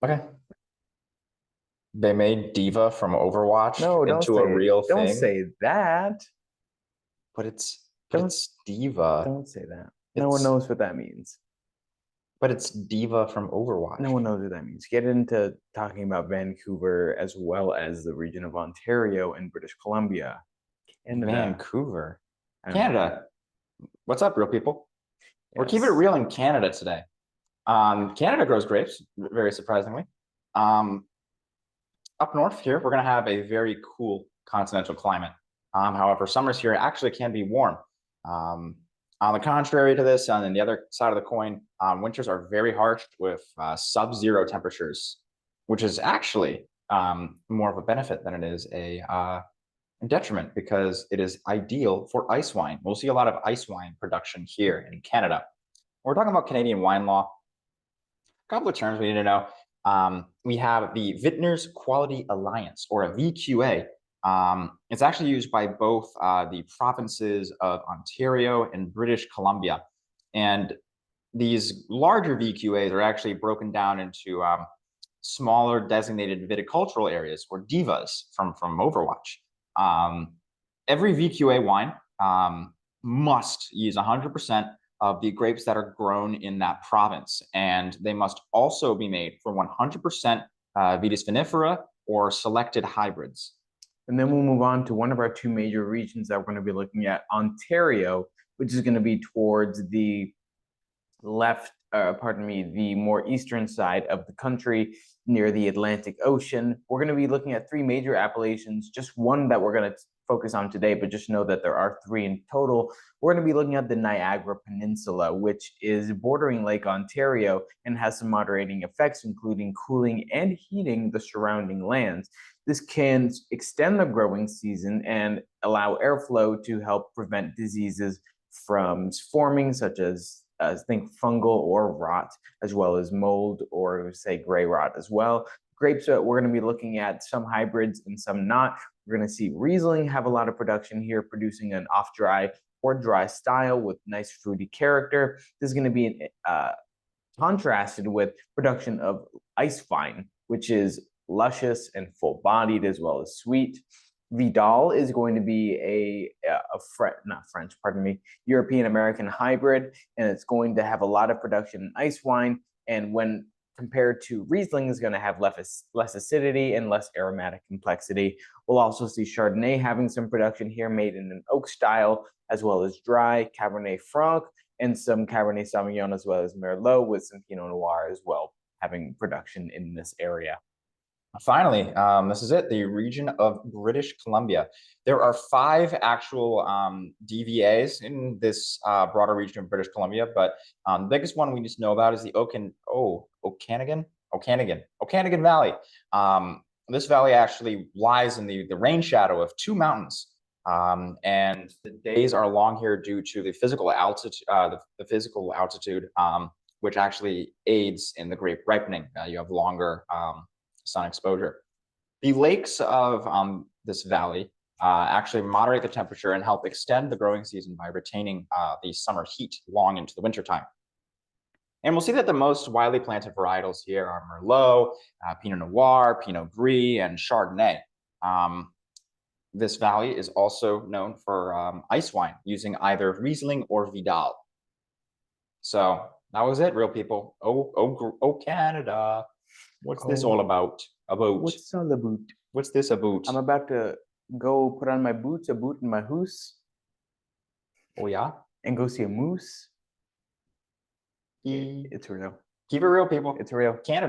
Okay. They made Diva from Overwatch No, into a real don't thing, say that. but Don't it's Diva. don't say that. No one It's knows what that means. but it's Diva from Overwatch. No one knows what that means. Get into talking about Vancouver as well as the region of Ontario and British Columbia, Canada. Vancouver. I don't know. Canada. What's up, real people? We're keeping it Yes. real in Canada today. Canada grows grapes, very surprisingly. Um, Up north here, we're going to have a very cool continental climate. However, summers here actually can be warm. Um, on the contrary to this, on the other side of the coin, winters are very harsh with sub-zero temperatures, which is actually more of a benefit than it is a detriment because it is ideal for ice wine. We'll see a lot of ice wine production here in Canada. We're talking about Canadian wine law. A couple of terms we need to know. We have the Vintners Quality Alliance, or a VQA. It's actually used by both the provinces of Ontario and British Columbia. And these larger VQAs are actually broken down into smaller designated viticultural areas, or divas from Overwatch. Every VQA wine must use 100% of the grapes that are grown in that province. And they must also be made from 100% Vitis vinifera or selected hybrids. And then we'll move on to one of our two major regions that we're going to be looking at, Ontario, which is going to be towards the the more eastern side of the country near the Atlantic Ocean. We're going to be looking at three major appellations, just one that we're going to focus on today, but just know that there are three in total. We're going to be looking at the Niagara Peninsula, which is bordering Lake Ontario and has some moderating effects, including cooling and heating the surrounding lands. This can extend the growing season and allow airflow to help prevent diseases from forming, such as think fungal or rot, as well as mold or say gray rot as well. Grapes, we're going to be looking at some hybrids and some not. We're going to see Riesling have a lot of production here, producing an off-dry or dry style with nice fruity character. This is going to be contrasted with production of ice wine, which is luscious and full-bodied as well as sweet. Vidal is going to be not French, pardon me, European American hybrid, and it's going to have a lot of production in ice wine. And when compared to Riesling, is going to have less acidity and less aromatic complexity. We'll also see Chardonnay having some production here, made in an oak style, as well as dry Cabernet Franc and some Cabernet Sauvignon, as well as Merlot, with some Pinot Noir as well, having production in this area. Finally, this is it, the region of British Columbia. There are 5 actual DVAs in this broader region of British Columbia, but the biggest one we just know about is the Okanagan Valley. This valley actually lies in the rain shadow of 2 mountains. And the days are long here due to the physical altitude, which actually aids in the grape ripening. You have longer sun exposure. The lakes of this valley actually moderate the temperature and help extend the growing season by retaining the summer heat long into the wintertime. And we'll see that the most widely planted varietals here are Merlot, Pinot Noir, Pinot Gris, and Chardonnay. This valley is also known for ice wine, using either Riesling or Vidal. So that was it, real people. Oh, Canada. What's this all about? What's all about? What's this about? I'm about to go put on my boots, a boot in my hoose. Oh, yeah? And go see a moose. It's real. Keep it real, people. It's real. Canada.